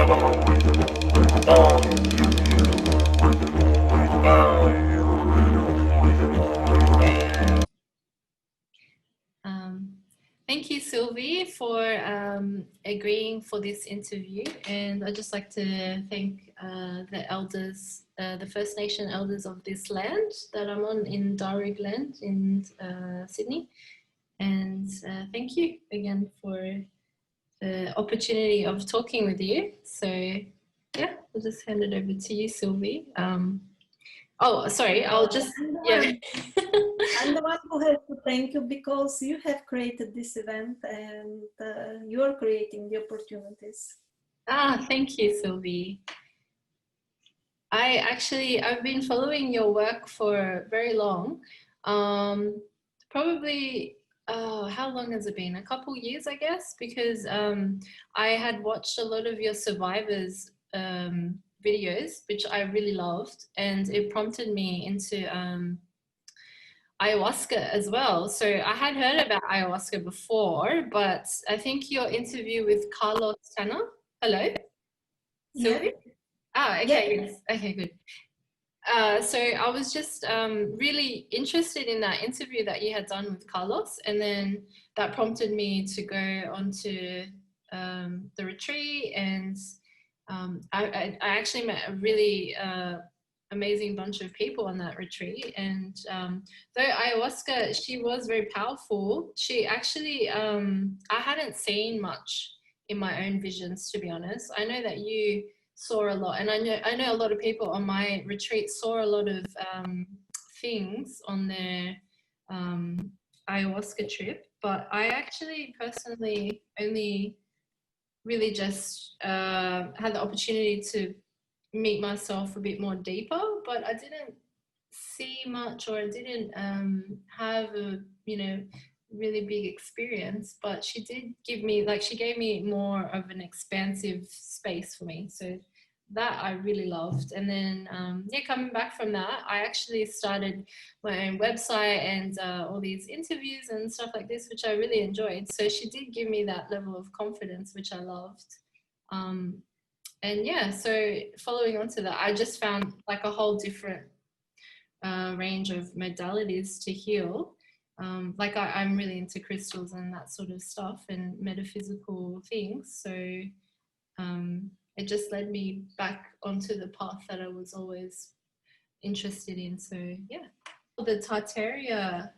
Thank you, Sylvie, for agreeing for this interview. And I'd just like to thank the elders, the First Nation elders of this land that I'm on in Darug land in Sydney. And thank you again for the opportunity of talking with you. So yeah, I'll just hand it over to you, Sylvie. Oh, sorry, I'll just, yeah. I'm the one who has to thank you because you have created this event and you're creating the opportunities. Thank you, Sylvie. I've been following your work for very long. Probably, how long has it been? A couple years, I guess, because I had watched a lot of your survivors videos, which I really loved, and it prompted me into ayahuasca as well. So I had heard about ayahuasca before, but I think your interview with Carlos Tanner, hello? Sylvie? Yeah. Okay, yeah. Yes. Okay, good. So I was just really interested in that interview that you had done with Carlos, and then that prompted me to go onto the retreat, and I actually met a really amazing bunch of people on that retreat. And though ayahuasca, she was very powerful, she actually, I hadn't seen much in my own visions, to be honest. I know that you saw a lot, and I know a lot of people on my retreat saw a lot of things on their ayahuasca trip, but I actually personally only really just had the opportunity to meet myself a bit more deeper, but I didn't see much, or I didn't have a, you know, really big experience. But she did give me, like, she gave me more of an expansive space for me, so that I really loved. And then yeah, coming back from that, I actually started my own website and all these interviews and stuff like this, which I really enjoyed. So she did give me that level of confidence, which I loved. And yeah, so following on to that, I just found like a whole different range of modalities to heal. Like I'm really into crystals and that sort of stuff and metaphysical things. So it just led me back onto the path that I was always interested in. So yeah, the Tartaria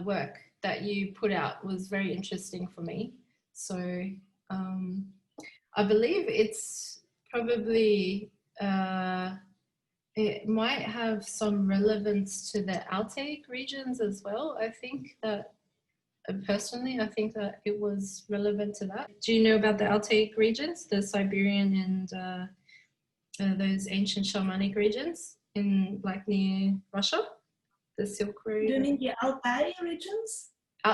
work that you put out was very interesting for me. So I believe it's probably it might have some relevance to the Altaic regions as well. I think that personally, I think that it was relevant to that. Do you know about the Altaic regions, the Siberian and those ancient shamanic regions in, like, near Russia, the Silk Road? Do you mean the Altai regions?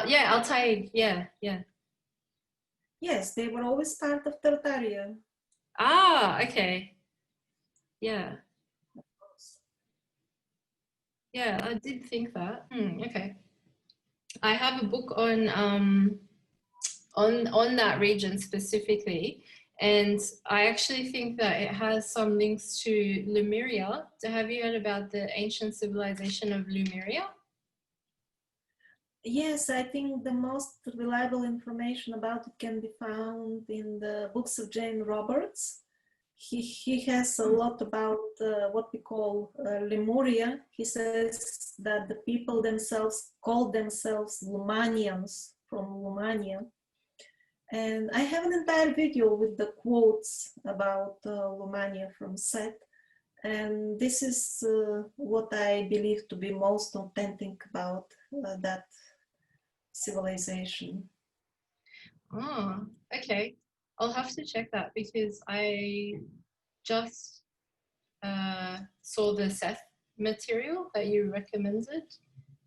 Yeah, Altaic. Yeah. Yes, they were always part of Tartaria. Okay. Yeah. Yeah, I did think that. Okay. I have a book on that region specifically, and I actually think that it has some links to Lemuria. Have you heard about the ancient civilization of Lemuria? Yes, I think the most reliable information about it can be found in the books of Jane Roberts. He has a lot about what we call Lemuria. He says that the people themselves called themselves Lumanians, from Lumania. And I have an entire video with the quotes about Lumania from Seth. And this is what I believe to be most authentic about that civilization. Oh, okay. I'll have to check that because I just saw the Seth material that you recommended,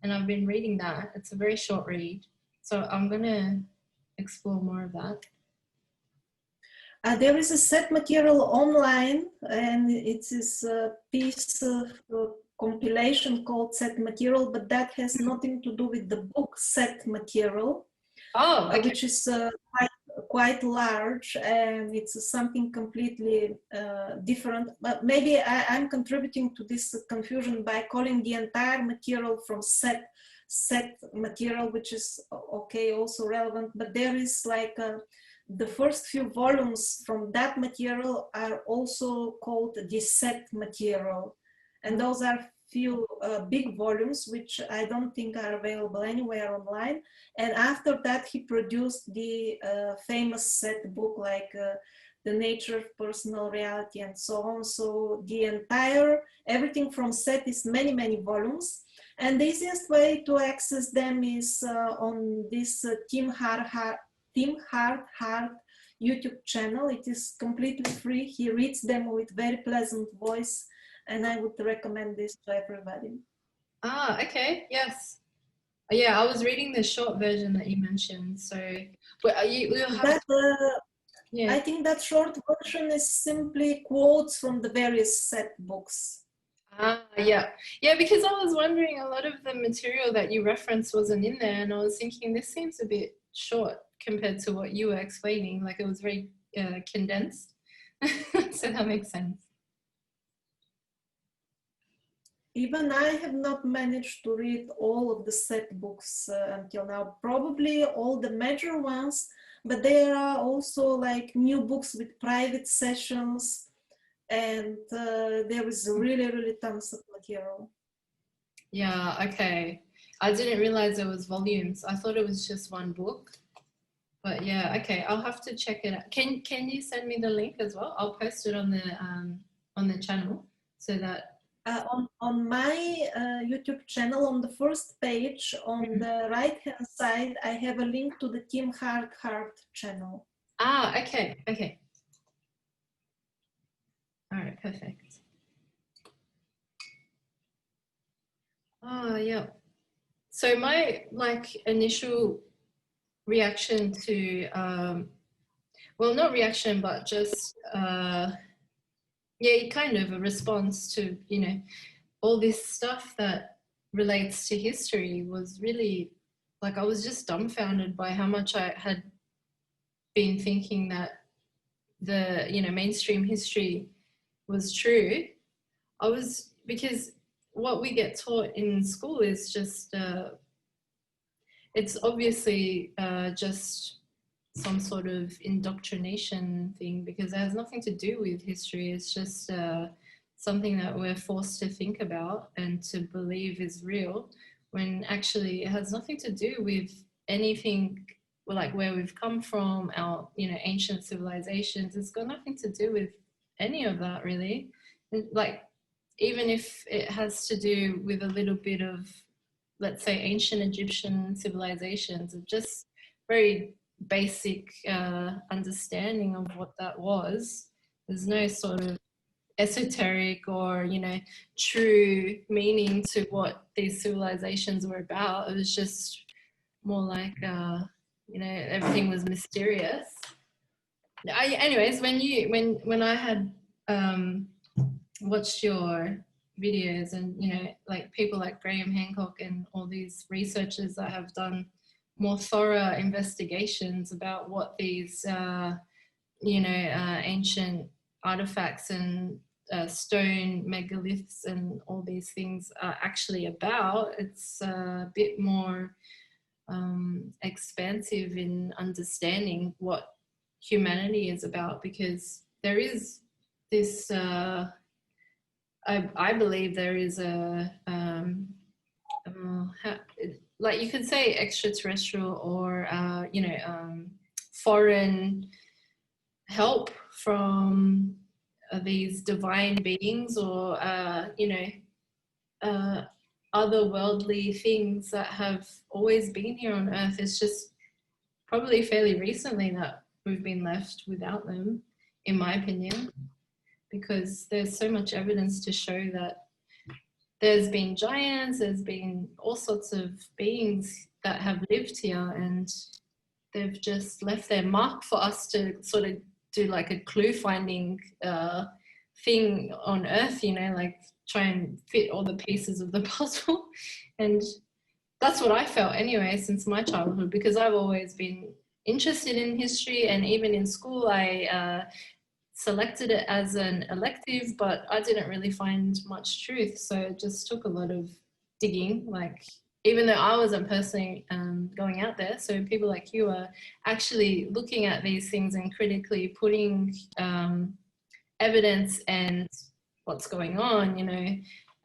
and I've been reading that. It's a very short read, so I'm gonna explore more of that. There is a Seth material online, and it is a piece of compilation called Seth material, but that has nothing to do with the book Seth material. Oh, okay. Which is quite large, and it's something completely different. But maybe I'm contributing to this confusion by calling the entire material from set material, which is okay, also relevant. But there is like the first few volumes from that material are also called the set material, and those are few big volumes which I don't think are available anywhere online. And after that he produced the famous set book, like The Nature of Personal Reality and so on. So the entire, everything from set is many volumes, and the easiest way to access them is on this Tim Hart YouTube channel. It is completely free. He reads them with very pleasant voice, and I would recommend this to everybody. Ah, okay, yes. Yeah, I was reading the short version that you mentioned. So, but you'll have That, yeah. I think that short version is simply quotes from the various set books. Ah, yeah. Yeah, because I was wondering, a lot of the material that you referenced wasn't in there, and I was thinking this seems a bit short compared to what you were explaining. Like, it was very condensed. So that makes sense. Even I have not managed to read all of the set books until now, probably all the major ones, but there are also like new books with private sessions, and there is really tons of material. Yeah, okay. I didn't realize there was volumes. I thought it was just one book. But yeah, okay, I'll have to check it out. Can you send me the link as well? I'll post it on the channel so that on my YouTube channel, on the first page, on the right-hand side, I have a link to the Tim Hart channel. Ah, okay. All right, perfect. Oh, yeah. So my like initial reaction to well, not reaction, but just yeah, kind of a response to, you know, all this stuff that relates to history was really like, I was just dumbfounded by how much I had been thinking that the, you know, mainstream history was true. I was, because what we get taught in school is just it's obviously just some sort of indoctrination thing, because it has nothing to do with history. It's just something that we're forced to think about and to believe is real, when actually it has nothing to do with anything like where we've come from, our, you know, ancient civilizations. It's got nothing to do with any of that, really. Like, even if it has to do with a little bit of, let's say, ancient Egyptian civilizations, of just very basic understanding of what that was. There's no sort of esoteric or, you know, true meaning to what these civilizations were about. It was just more like, you know, everything was mysterious. Anyways, when I had watched your videos, and, you know, like people like Graham Hancock and all these researchers that have done more thorough investigations about what these you know, ancient artifacts and stone megaliths and all these things are actually about, it's a bit more expansive in understanding what humanity is about, because there is this I believe there is a like, you could say extraterrestrial or you know, foreign help from these divine beings, or you know, otherworldly things that have always been here on Earth. It's just probably fairly recently that we've been left without them, in my opinion, because there's so much evidence to show that there's been giants, there's been all sorts of beings that have lived here, and they've just left their mark for us to sort of do like a clue finding thing on Earth, you know, like try and fit all the pieces of the puzzle. And that's what I felt anyway since my childhood, because I've always been interested in history, and even in school I selected it as an elective, but I didn't really find much truth. So it just took a lot of digging, like even though I wasn't personally going out there. So people like you are actually looking at these things and critically putting evidence and what's going on, you know,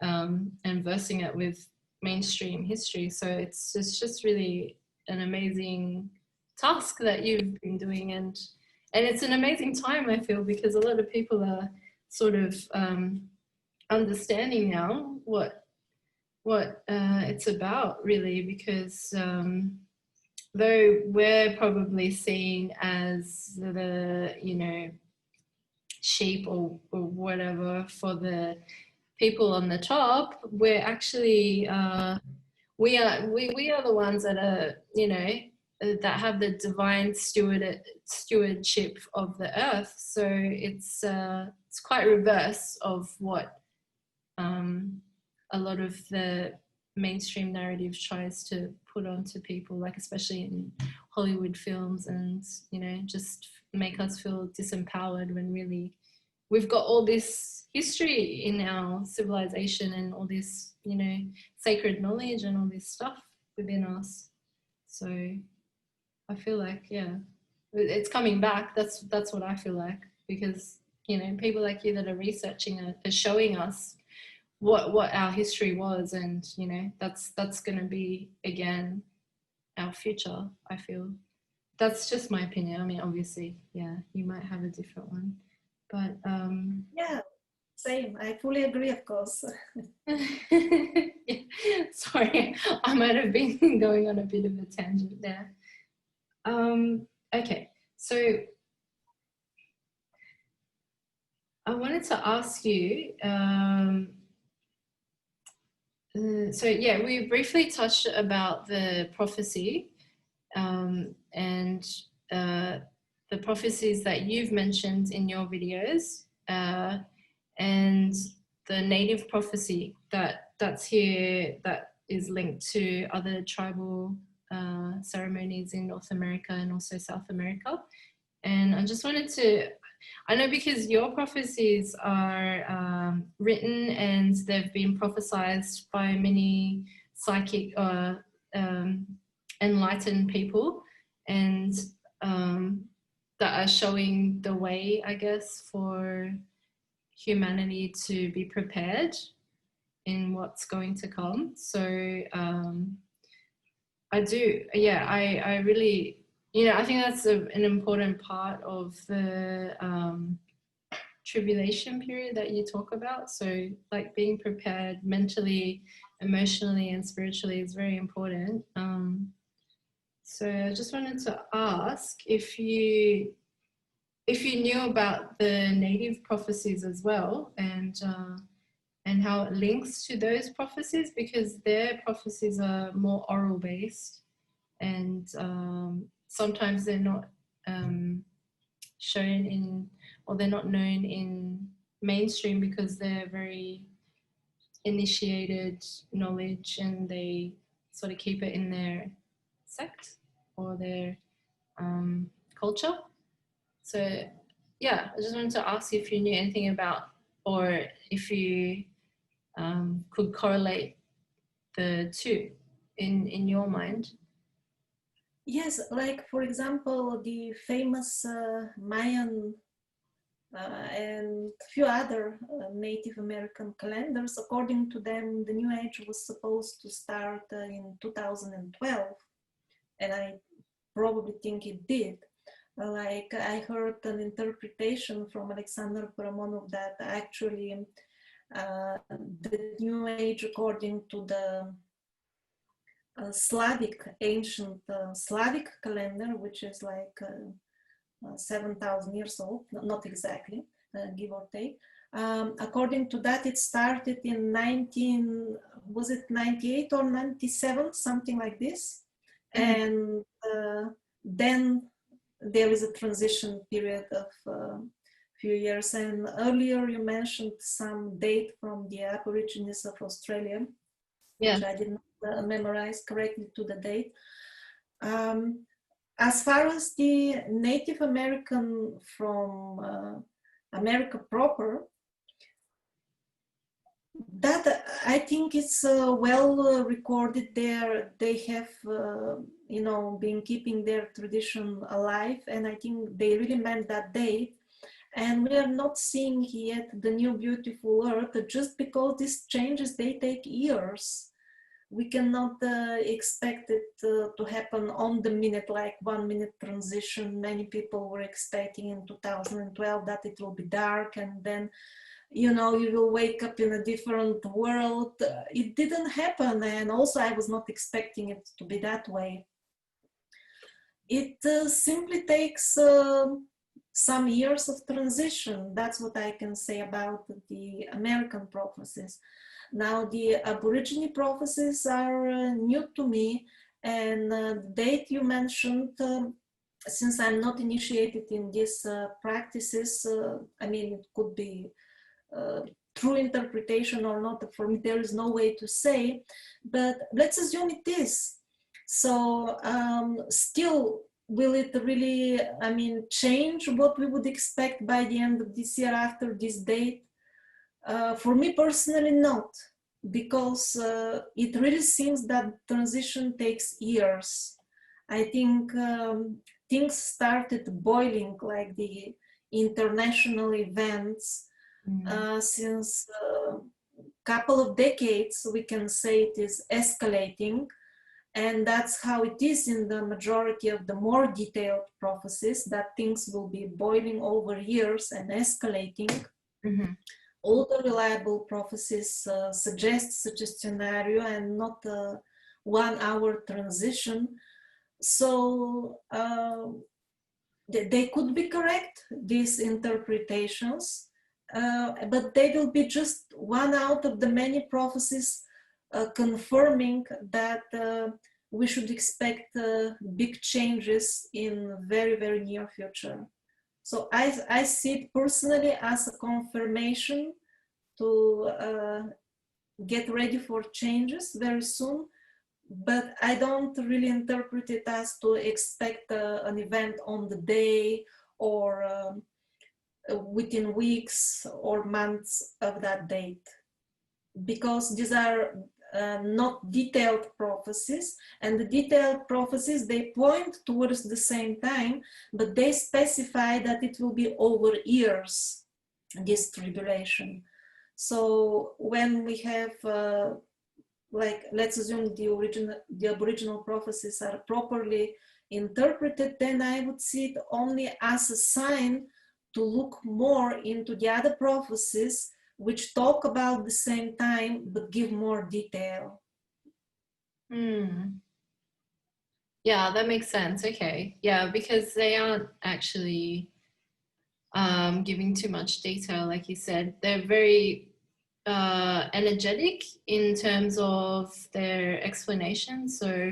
and versing it with mainstream history. So it's just really an amazing task that you've been doing, and it's an amazing time, I feel, because a lot of people are sort of understanding now what it's about, really, because though we're probably seen as the, you know, sheep or whatever for the people on the top, we're actually we are the ones that are, you know, that have the divine stewardship of the earth. So it's quite reverse of what a lot of the mainstream narrative tries to put onto people, like especially in Hollywood films, and, you know, just make us feel disempowered when really we've got all this history in our civilization and all this, you know, sacred knowledge and all this stuff within us. So I feel like, yeah, it's coming back. That's what I feel like, because, you know, people like you that are researching are showing us what our history was, and, you know, that's going to be again our future. I feel that's just my opinion. I mean, obviously, yeah, you might have a different one, but Yeah, same. I fully agree, of course. sorry, I might have been going on a bit of a tangent there. Okay, so I wanted to ask you, so yeah, we briefly touched about the prophecy, and the prophecies that you've mentioned in your videos, and the native prophecy that's here, that is linked to other tribal ceremonies in North America and also South America. And I just wanted to, I know because your prophecies are written and they've been prophesized by many psychic enlightened people, and that are showing the way, I guess, for humanity to be prepared in what's going to come. So I do, yeah, I really, you know, I think that's an important part of the tribulation period that you talk about. So like being prepared mentally, emotionally, and spiritually is very important. So I just wanted to ask if you knew about the native prophecies as well, and how it links to those prophecies, because their prophecies are more oral based, and sometimes they're not shown in, or they're not known in mainstream, because they're very initiated knowledge, and they sort of keep it in their sect or their culture. So yeah, I just wanted to ask you if you knew anything about, or if you could correlate the two in your mind. Yes, like for example, the famous Mayan and few other Native American calendars. According to them, the New Age was supposed to start in 2012, and I probably think it did. Like I heard an interpretation from Alexander Paramonov that actually the New Age, according to the Slavic, ancient Slavic calendar, which is like 7,000 years old, not exactly, give or take. According to that, it started in 98 or 97, something like this. And then there is a transition period of few years. And earlier you mentioned some date from the Aborigines of Australia, Yeah. which I didn't memorize correctly to the date. as far as the Native American from America proper, that I think it's well recorded there. They have, you know, been keeping their tradition alive, and I think they really meant that date. And we are not seeing yet the new beautiful earth just because these changes, they take years. We cannot expect it to happen on the minute, like 1 minute transition. Many people were expecting in 2012 that it will be dark, and then, you know, you will wake up in a different world. It didn't happen, and also I was not expecting it to be that way. It simply takes some years of transition. That's what I can say about the American prophecies. Now, the Aborigine prophecies are new to me, and the date you mentioned, since I'm not initiated in these practices, I mean, it could be true interpretation or not. For me, there is no way to say, but let's assume it is. So still, will it really, I mean, change what we would expect by the end of this year after this date? For me personally, not, because it really seems that transition takes years. I think things started boiling, like the international events, since a couple of decades. We can say it is escalating, and that's how it is in the majority of the more detailed prophecies, that things will be boiling over years and escalating. All the reliable prophecies suggest such a scenario, and not a 1 hour transition. So they could be correct, these interpretations, but they will be just one out of the many prophecies confirming that we should expect big changes in very, very near future. So I see it personally as a confirmation to get ready for changes very soon, but I don't really interpret it as to expect an event on the day or within weeks or months of that date, because these are not detailed prophecies, and the detailed prophecies, they point towards the same time, but they specify that it will be over years, this tribulation. So when we have like, let's assume the Aboriginal prophecies are properly interpreted, then I would see it only as a sign to look more into the other prophecies which talk about the same time but give more detail. Yeah, that makes sense. Okay. Yeah, because they aren't actually giving too much detail, like you said. They're very energetic in terms of their explanation. So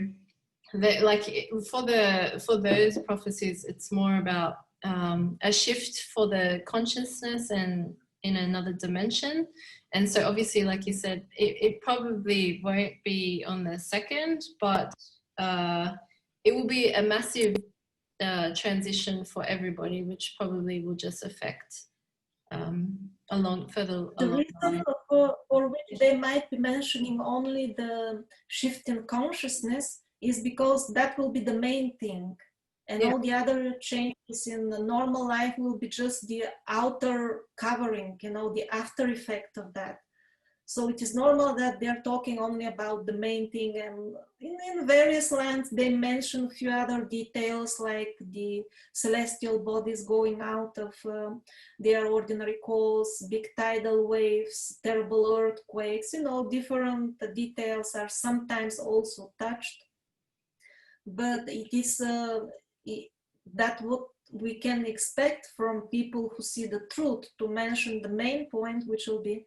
they, like, for those prophecies, it's more about a shift for the consciousness and in another dimension. And so obviously, like you said, it probably won't be on the second, but it will be a massive transition for everybody, which probably will just affect further the along. reason for which they might be mentioning only the shift in consciousness is because that will be the main thing, and all the other changes in the normal life will be just the outer covering, you know, the after effect of that. So it is normal that they're talking only about the main thing, and in various lands they mention a few other details, like the celestial bodies going out of their ordinary course, big tidal waves, terrible earthquakes, you know, different details are sometimes also touched. But it is that what we can expect from people who see the truth, to mention the main point, which will be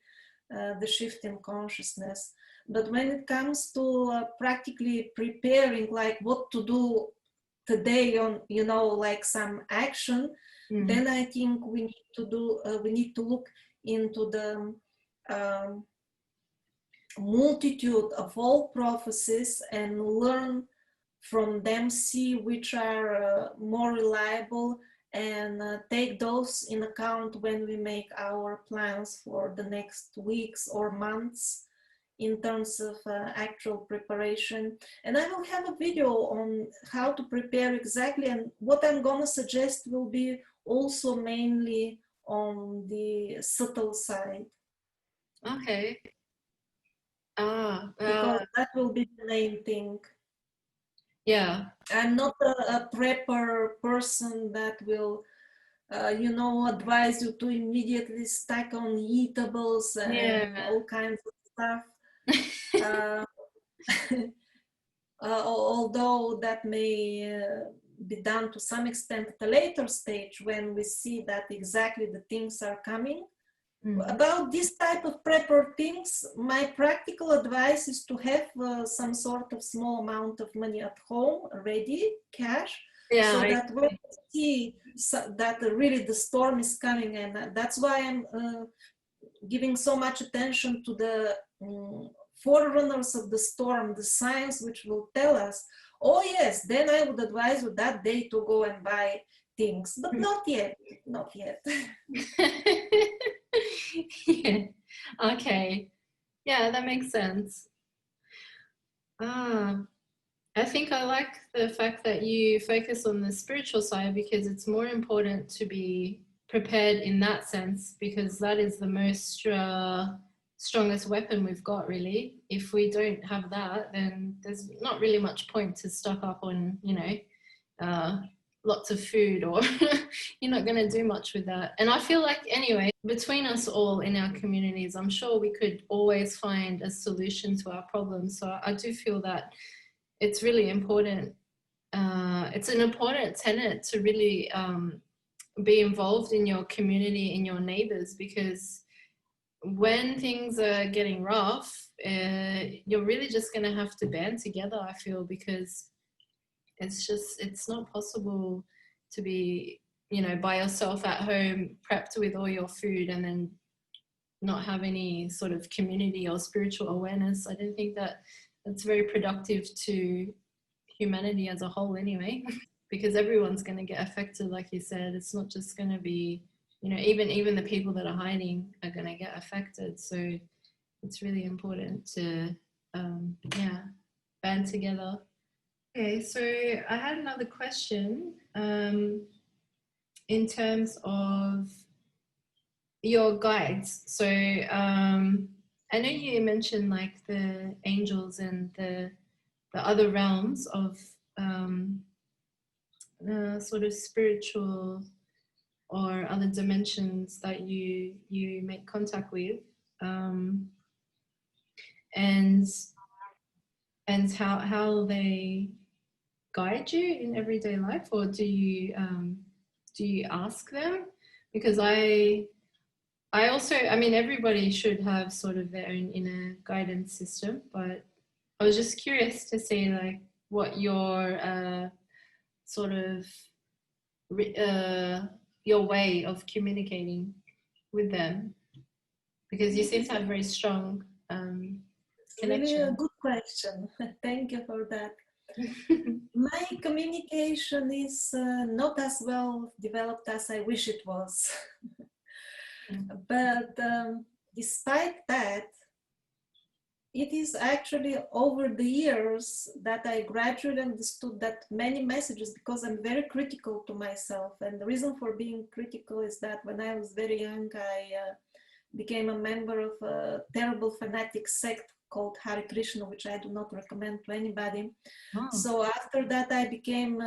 the shift in consciousness. But when it comes to practically preparing, like what to do today on, you know, like some action, then I think we need to look into the multitude of all prophecies and learn from them, see which are more reliable, and take those in account when we make our plans for the next weeks or months in terms of actual preparation. And I will have a video on how to prepare exactly, and what I'm gonna suggest will be also mainly on the subtle side. Okay. Because that will be the main thing. Yeah. I'm not a prepper person that will, advise you to immediately stack on eatables and all kinds of stuff. Although that may be done to some extent at a later stage when we see that exactly the things are coming. About this type of prepper things, my practical advice is to have some sort of small amount of money at home ready, cash, so that when you see that really the storm is coming, and that's why I'm giving so much attention to the forerunners of the storm, the signs which will tell us, oh yes, then I would advise you that day to go and buy things, but not yet. Yeah. Okay. Yeah, that makes sense. I think I like the fact that you focus on the spiritual side, because it's more important to be prepared in that sense, because that is the most strongest weapon we've got, really. If we don't have that, then there's not really much point to stock up on, lots of food, or you're not going to do much with that. And I feel like, anyway, between us all in our communities, I'm sure we could always find a solution to our problems. So I do feel that it's really important. It's an important tenet to really be involved in your community, in your neighbors, because when things are getting rough, you're really just going to have to band together, I feel, because it's not possible to be, by yourself at home, prepped with all your food, and then not have any sort of community or spiritual awareness. I don't think that that's very productive to humanity as a whole anyway, because everyone's going to get affected, like you said. It's not just going to be, even the people that are hiding are going to get affected. So it's really important to, band together. Okay, so I had another question in terms of your guides. So I know you mentioned like the angels and the other realms of sort of spiritual or other dimensions that you make contact with, and how they guide you in everyday life, or do you ask them? Because I also, everybody should have sort of their own inner guidance system, but I was just curious to see like what your sort of your way of communicating with them, because you seem to have very strong connection. Really a good question. Thank you for that. My communication is not as well developed as I wish it was. But despite that, it is actually over the years that I gradually understood that many messages, because I'm very critical to myself. And the reason for being critical is that when I was very young, I became a member of a terrible fanatic sect called Hare Krishna, which I do not recommend to anybody. So after that, I became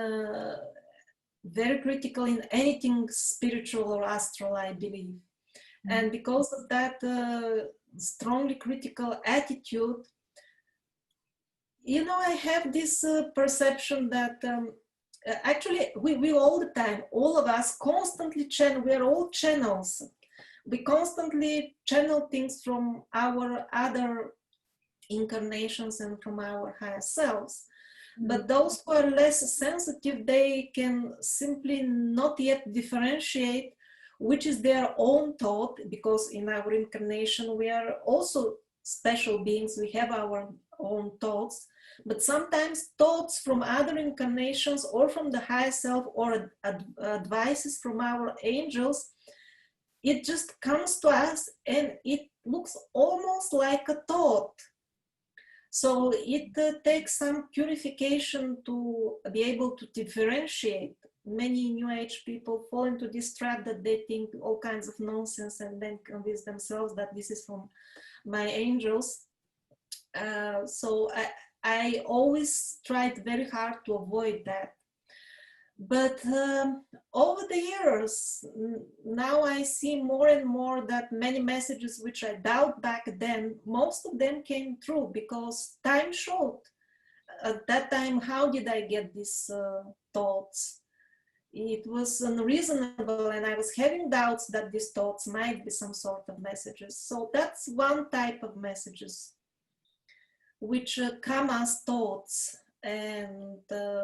very critical in anything spiritual or astral, I believe. And because of that strongly critical attitude, I have this perception that actually we all the time, all of us constantly channel, we're all channels. We constantly channel things from our other incarnations and from our higher selves. But those who are less sensitive, they can simply not yet differentiate which is their own thought, because in our incarnation we are also special beings, we have our own thoughts, but sometimes thoughts from other incarnations or from the higher self or advices from our angels, it just comes to us and it looks almost like a thought. So it takes some purification to be able to differentiate. Many New Age people fall into this trap that they think all kinds of nonsense and then convince themselves that this is from my angels. So I always tried very hard to avoid that. But over the years, now I see more and more that many messages which I doubt back then, most of them came true because time showed. At that time, how did I get these thoughts? It was unreasonable, and I was having doubts that these thoughts might be some sort of messages. So that's one type of messages which come as thoughts. And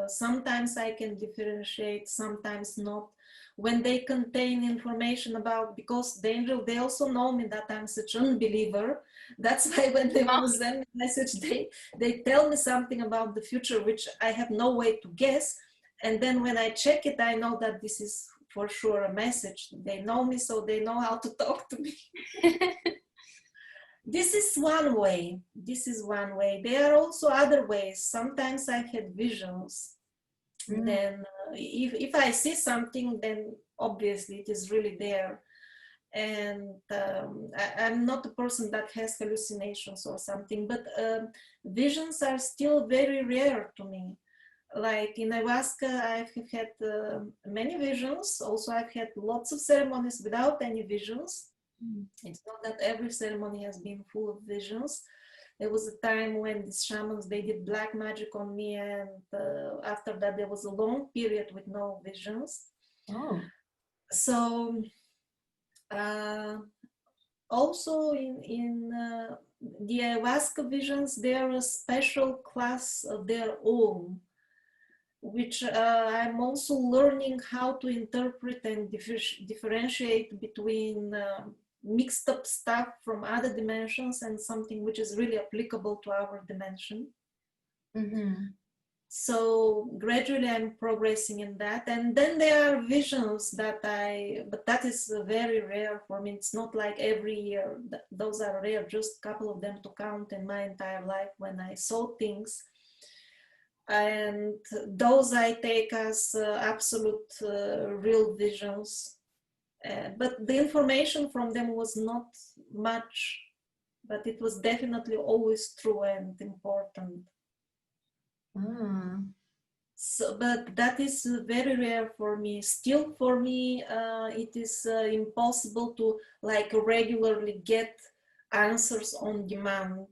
sometimes I can differentiate, sometimes not. When they contain information about, because the angel, they also know me that I'm such an unbeliever. That's why when they want to send me a message, they tell me something about the future, which I have no way to guess. And then when I check it, I know that this is for sure a message. They know me, so they know how to talk to me. This is one way. This is one way. There are also other ways. Sometimes I had visions. Then if I see something, then obviously it is really there. And I'm not a person that has hallucinations or something, but visions are still very rare to me. Like in ayahuasca, I've had many visions. Also, I've had lots of ceremonies without any visions. It's not that every ceremony has been full of visions. There was a time when these shamans, they did black magic on me, and after that there was a long period with no visions. So also in the ayahuasca visions, they're a special class of their own, which I'm also learning how to interpret and differentiate between mixed up stuff from other dimensions and something which is really applicable to our dimension. So gradually I'm progressing in that. And then there are visions that but that is very rare for me. It's not like every year. Those are rare, just a couple of them to count in my entire life when I saw things. And those I take as absolute real visions. But the information from them was not much, but it was definitely always true and important. So, but that is very rare for me. Still for me, it is impossible to like regularly get answers on demand.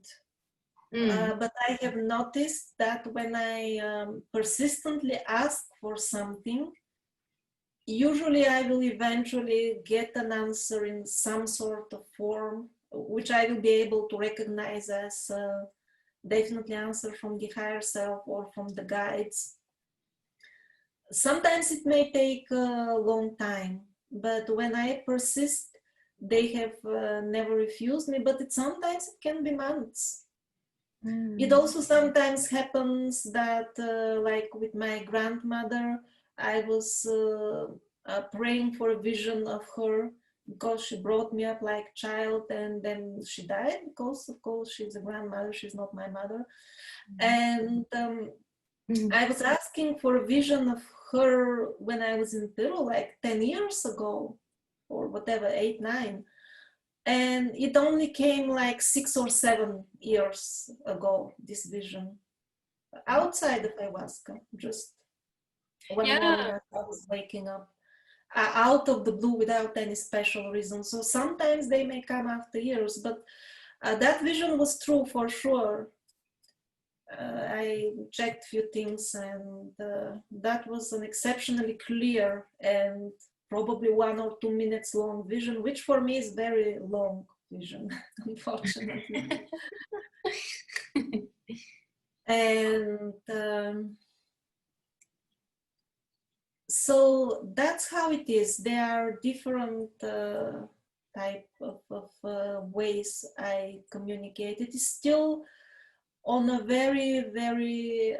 But I have noticed that when I persistently ask for something, usually I will eventually get an answer in some sort of form, which I will be able to recognize as definitely answer from the higher self or from the guides. Sometimes it may take a long time, but when I persist, they have never refused me, but sometimes it can be months. It also sometimes happens that, like with my grandmother, I was praying for a vision of her because she brought me up like a child, and then she died because, of course, she's a grandmother, she's not my mother. And I was asking for a vision of her when I was in Peru, like 10 years ago, or whatever, 8, 9. And it only came like 6 or 7 years ago, this vision, outside of ayahuasca, just one morning as I was waking up, out of the blue without any special reason. So sometimes they may come after years, but that vision was true for sure. I checked a few things, and that was an exceptionally clear and probably 1 or 2 minutes long vision, which for me is very long vision, unfortunately. And so that's how it is. There are different type of ways I communicate. It is still on a very, very,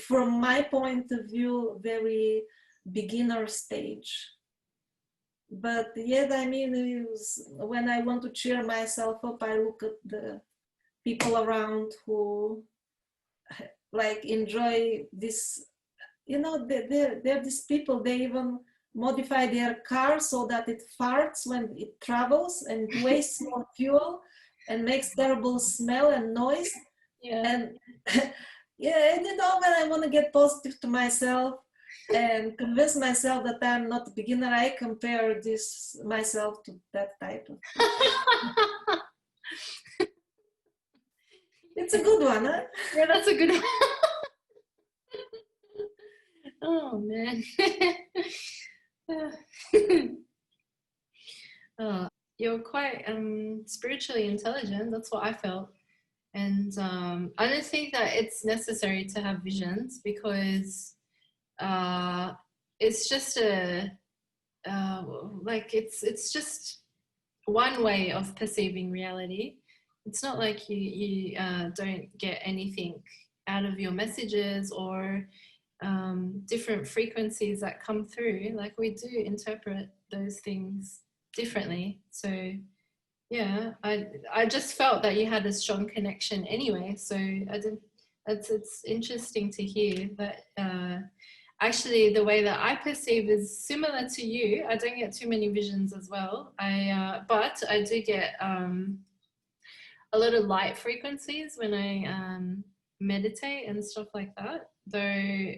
from my point of view, very beginner stage. But yet, I mean, when I want to cheer myself up, I look at the people around who like enjoy this. You know, they're these people, they even modify their car so that it farts when it travels and it wastes more fuel and makes terrible smell and noise. Yeah. And yeah, and you know, when I want to get positive to myself and convince myself that I'm not a beginner, I compare this myself to that type of people. It's a good one, huh? Yeah, that's a good one. Oh man. Oh, you're quite spiritually intelligent. That's what I felt. And I don't think that it's necessary to have visions, because it's just it's just one way of perceiving reality. It's not like you don't get anything out of your messages, or different frequencies that come through. Like, we do interpret those things differently. So yeah, I just felt that you had a strong connection anyway. So I didn't. It's interesting to hear that. Actually, the way that I perceive is similar to you. I don't get too many visions as well. But I do get a lot of light frequencies when I meditate and stuff like that. Though,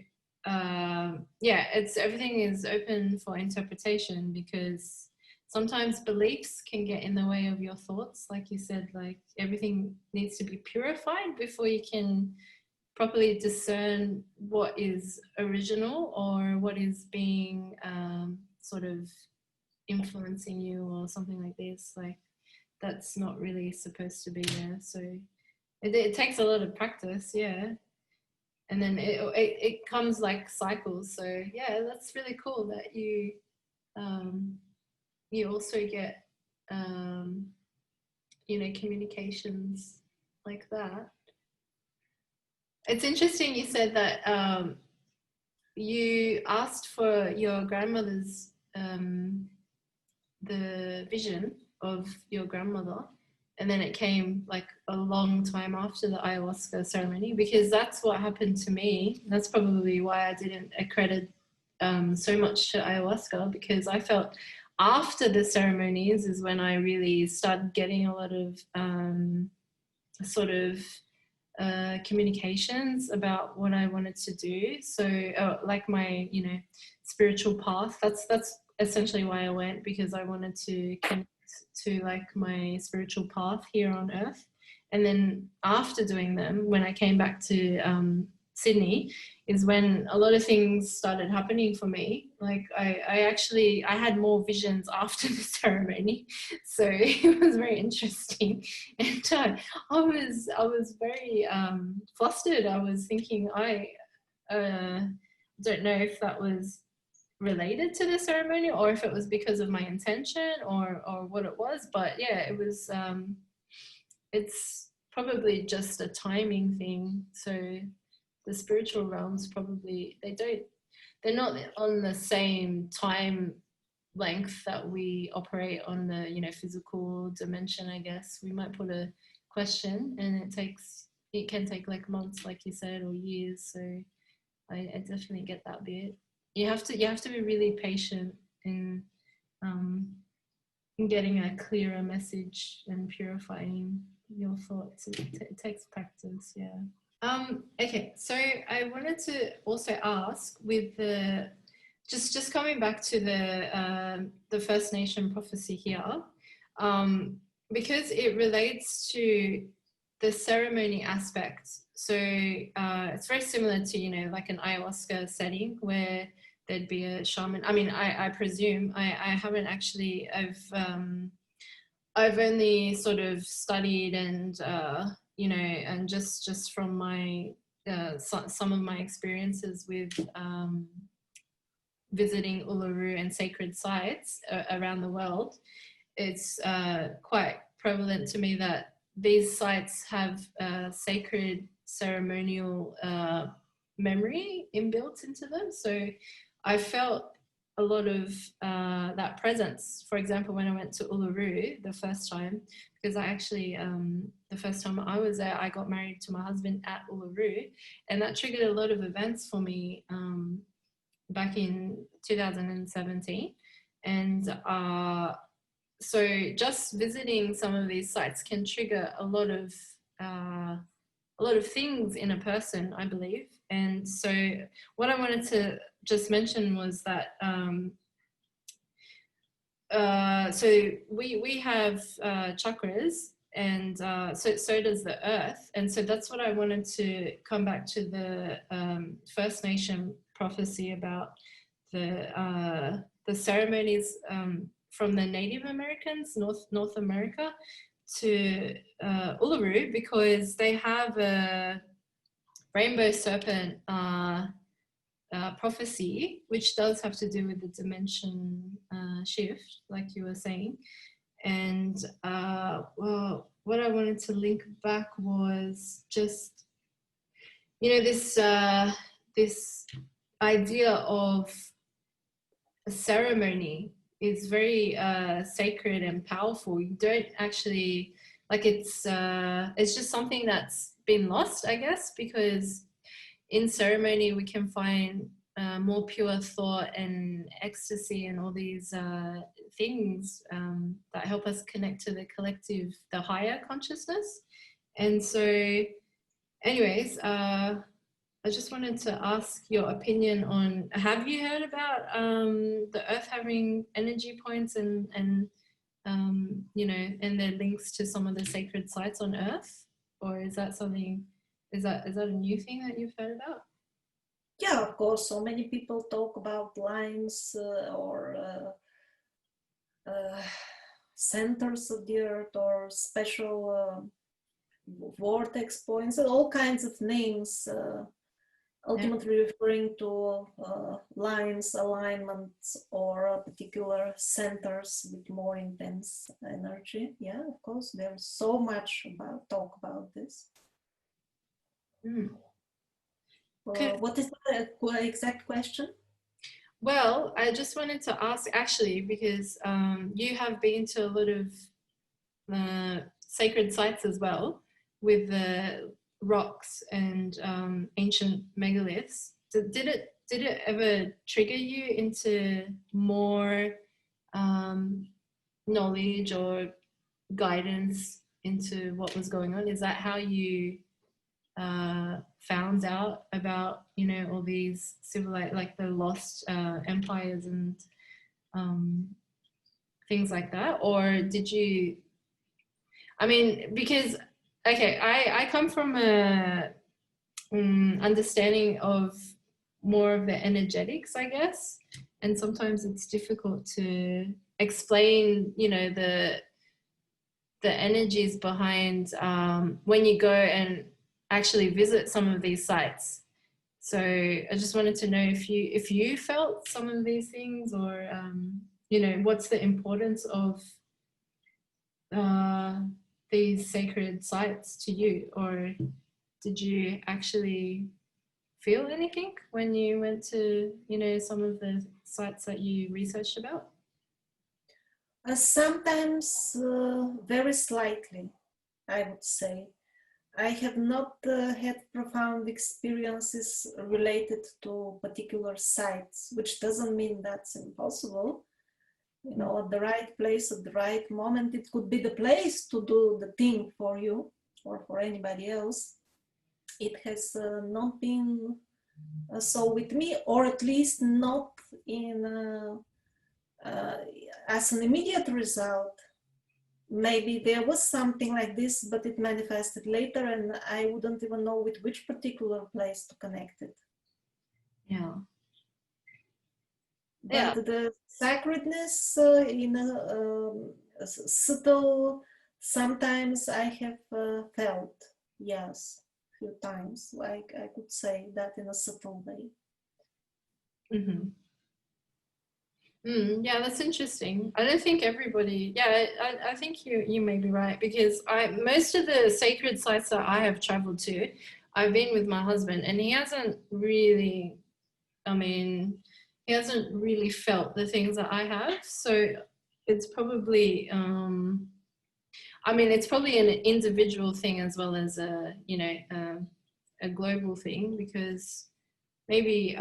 yeah, it's everything is open for interpretation, because sometimes beliefs can get in the way of your thoughts. Like you said, like everything needs to be purified before you can properly discern what is original or what is being sort of influencing you or something like this. Like, that's not really supposed to be there. So it takes a lot of practice, yeah. And then it comes like cycles. So yeah, that's really cool that you also get communications like that. It's interesting you said that you asked for your grandmother's the vision of your grandmother, and then it came like a long time after the ayahuasca ceremony, because that's what happened to me. That's probably why I didn't accredit so much to ayahuasca, because I felt after the ceremonies is when I really started getting a lot of sort of communications about what I wanted to do. So like my spiritual path, that's essentially why I went, because I wanted to connect to like my spiritual path here on earth. And then after doing them, when I came back to Sydney, is when a lot of things started happening for me. Like I had more visions after the ceremony, so it was very interesting. And I was very flustered. I was thinking, I don't know if that was related to the ceremony or if it was because of my intention or what it was. But yeah, it was it's probably just a timing thing. So the spiritual realms probably they're not on the same time length that we operate on the physical dimension. I guess we might put a question and it can take like months, like you said, or years. So I definitely get that bit. You have to be really patient in getting a clearer message and purifying your thoughts. It takes practice, yeah. Okay, so I wanted to also ask, with the just coming back to the First Nation prophecy here, because it relates to the ceremony aspect. So it's very similar to like an ayahuasca setting where there'd be a shaman. I mean, I presume I haven't actually. I've only sort of studied and and just from my some of my experiences with visiting Uluru and sacred sites around the world, it's quite prevalent to me that these sites have sacred ceremonial memory inbuilt into them. So I felt a lot of that presence. For example, when I went to Uluru the first time, because I actually, the first time I was there, I got married to my husband at Uluru, and that triggered a lot of events for me back in 2017. And so just visiting some of these sites can trigger a lot of things in a person, I believe. And so what I wanted to just mention was that so we have chakras, and so does the earth. And so that's what I wanted to come back to the First Nation prophecy about the ceremonies from the Native Americans, North America, to Uluru, because they have a rainbow serpent prophecy, which does have to do with the dimension shift, like you were saying. And well, what I wanted to link back was just, you know, this idea of a ceremony is very sacred and powerful. You don't actually, like, it's just something that's been lost, I guess, because in ceremony we can find more pure thought and ecstasy and all these things that help us connect to the collective, the higher consciousness. And so anyways, I just wanted to ask your opinion on, have you heard about the earth having energy points and you know, and their links to some of the sacred sites on earth? Or is that something, is that a new thing that you've heard about? Yeah, of course. So many people talk about lines or centers of the earth, or special vortex points, and all kinds of names, ultimately referring to lines, alignments, or particular centers with more intense energy. Yeah, of course, there's so much talk about this. What is the exact question? Well, I just wanted to ask, actually, because you have been to a lot of sacred sites as well, with the rocks and ancient megaliths. Did it ever trigger you into more knowledge or guidance into what was going on? Is that how you found out about, you know, all these like the lost empires and things like that? Or did you, I mean, because, okay, I come from a understanding of more of the energetics, I guess, and sometimes it's difficult to explain, you know, the energies behind when you go and actually visit some of these sites. So I just wanted to know if you felt some of these things, or you know, what's the importance of these sacred sites to you, or did you actually feel anything when you went to, you know, some of the sites that you researched about? Sometimes very slightly, I would say. I have not had profound experiences related to particular sites, which doesn't mean that's impossible. You know, at the right place, at the right moment, it could be the place to do the thing for you or for anybody else. It has not been so with me, or at least not in as an immediate result. Maybe there was something like this, but it manifested later, and I wouldn't even know with which particular place to connect it. Yeah. But the sacredness in a subtle, sometimes I have felt, yes, a few times, like I could say that in a subtle way. Mm-hmm. Yeah, that's interesting. I don't think everybody. Yeah, I think you may be right, because most of the sacred sites that I have traveled to, I've been with my husband, and he hasn't really. I mean, he hasn't really felt the things that I have. So it's probably. I mean, it's probably an individual thing as well as a global thing, because maybe.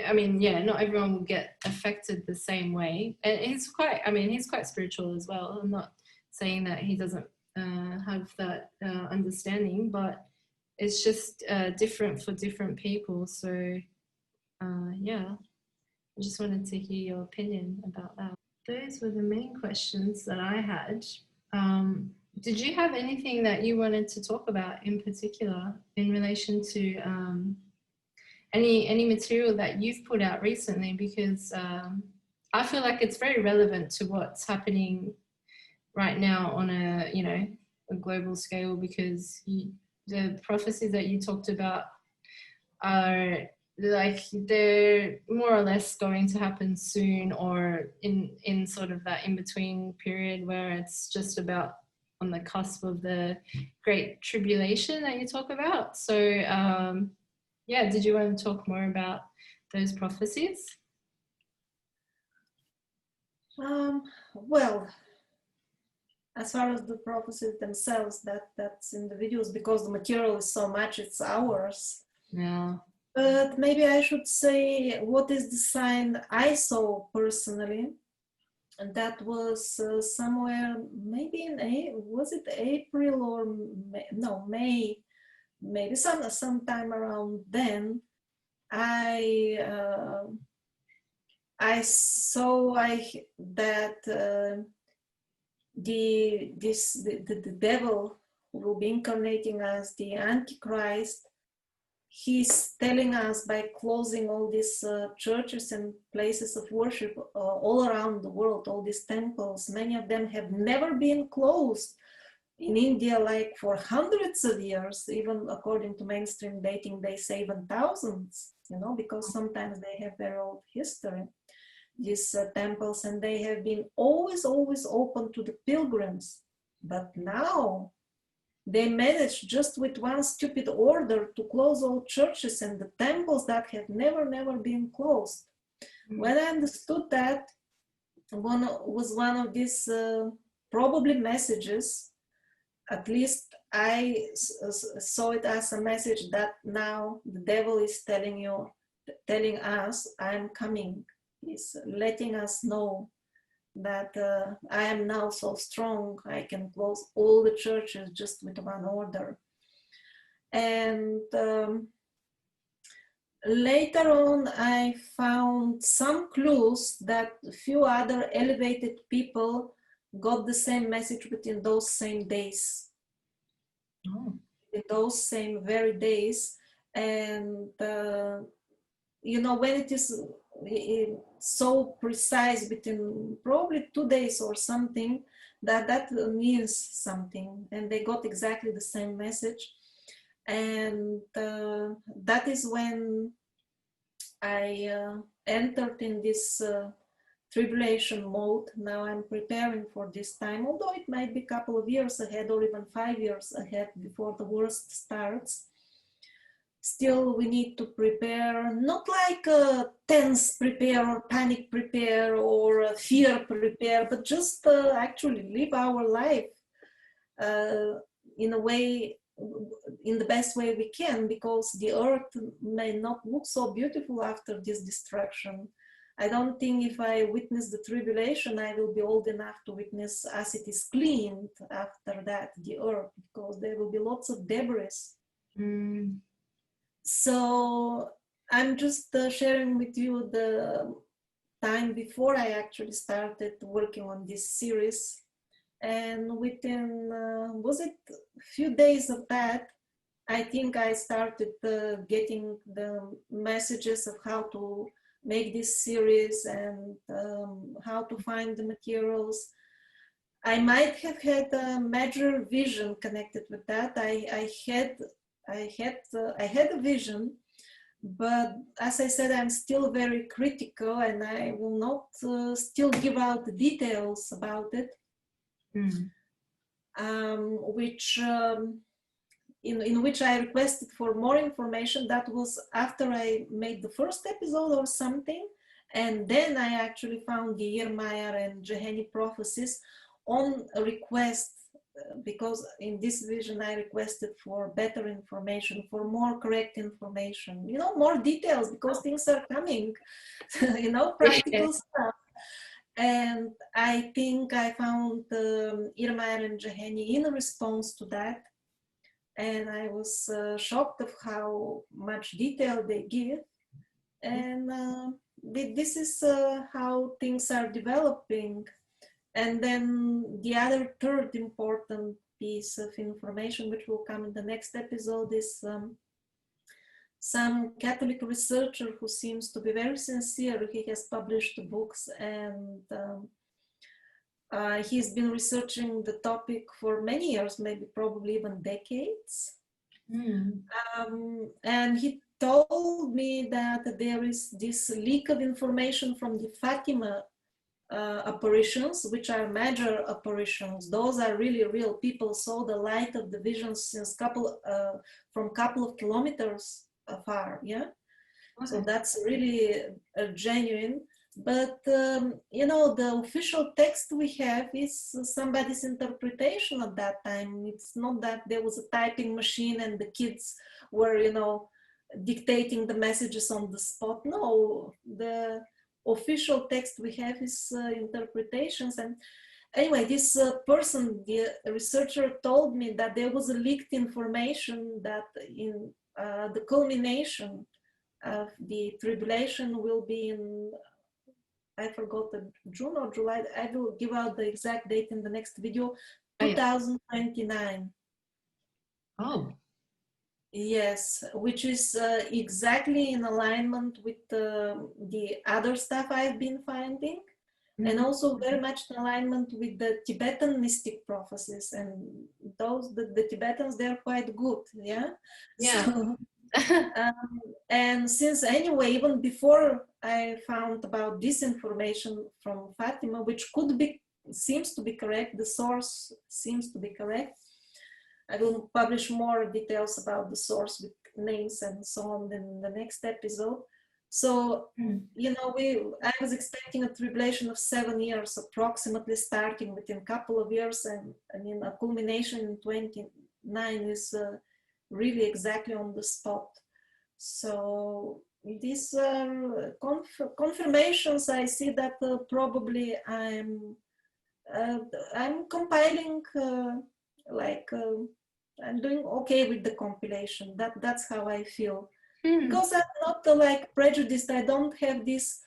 I mean, yeah, not everyone will get affected the same way. And he's quite spiritual as well. I'm not saying that he doesn't have that understanding, but it's just different for different people. So, yeah, I just wanted to hear your opinion about that. Those were the main questions that I had. Did you have anything that you wanted to talk about in particular in relation to any material that you've put out recently? Because I feel like it's very relevant to what's happening right now on a global scale, because the prophecies that you talked about are like they're more or less going to happen soon, or in sort of that in between period where it's just about on the cusp of the great tribulation that you talk about. So yeah, did you want to talk more about those prophecies? Well, as far as the prophecies themselves, that's in the videos, because the material is so much, it's ours. Yeah. But maybe I should say what is the sign I saw personally, and that was somewhere maybe was it April or May, maybe sometime around then. I saw that the devil who will be incarnating as the Antichrist, he's telling us by closing all these churches and places of worship all around the world, all these temples. Many of them have never been closed in India, like for hundreds of years. Even according to mainstream dating, they say even thousands, because sometimes they have their old history, these temples, and they have been always open to the pilgrims. But now they managed, just with one stupid order, to close all churches and the temples that have never been closed. When I understood that, one of these probably messages, at least I saw it as a message that now the devil is telling us, I'm coming. He's letting us know that I am now so strong, I can close all the churches just with one order. And later on, I found some clues that a few other elevated people got the same message within those same days. Oh. In those same very days. And when it is so precise, within probably 2 days or something, that means something, and they got exactly the same message. And that is when I entered in this tribulation mode. Now I'm preparing for this time, although it might be a couple of years ahead or even 5 years ahead before the worst starts. Still, we need to prepare, not like a tense prepare or panic prepare or fear prepare, but just actually live our life in a way, in the best way we can, because the earth may not look so beautiful after this destruction. I don't think if I witness the tribulation, I will be old enough to witness as it is cleaned after that, the earth, because there will be lots of debris. So I'm just sharing with you the time before I actually started working on this series. And within, was it a few days of that, I think I started getting the messages of how to make this series and how to find the materials. I might have had a major vision connected with that. I had a vision But as I said, I'm still very critical, and I will not still give out the details about it, which in which I requested for more information. That was after I made the first episode or something, and then I actually found the Irmaier and Jeheni prophecies on a request, because in this vision I requested for better information, for more correct information, you know, more details, because things are coming, you know, practical stuff. And I think I found Irmaier and Jeheni in response to that. And I was shocked of how much detail they give. And this is how things are developing. And then the other third important piece of information, which will come in the next episode, is some Catholic researcher who seems to be very sincere. He has published books, and he's been researching the topic for many years, maybe probably even decades. And he told me that there is this leak of information from the Fatima apparitions, which are major apparitions. Those are really real. People saw the light of the visions since from couple of kilometers afar. Yeah, okay. So that's really genuine. But you know, the official text we have is somebody's interpretation at that time. It's not that there was a typing machine and the kids were, you know, dictating the messages on the spot. No, the official text we have is interpretations. And anyway, this person, the researcher, told me that there was a leaked information that in the culmination of the tribulation will be in, I forgot the June or July. I will give out the exact date in the next video. 2029. Oh. Yes, which is exactly in alignment with the other stuff I've been finding, and also very much in alignment with the Tibetan mystic prophecies. And those, the Tibetans, they're quite good, yeah? Yeah. So, and since anyway, even before I found about this information from Fatima, which could be, seems to be correct, the source seems to be correct, I will publish more details about the source with names and so on in the next episode. So, you know, I was expecting a tribulation of 7 years, approximately, starting within a couple of years, and I mean, a culmination in 29 is really exactly on the spot. So these confirmations, I see that probably I'm compiling I'm doing okay with the compilation. That's how I feel. Because I'm not like prejudiced. I don't have this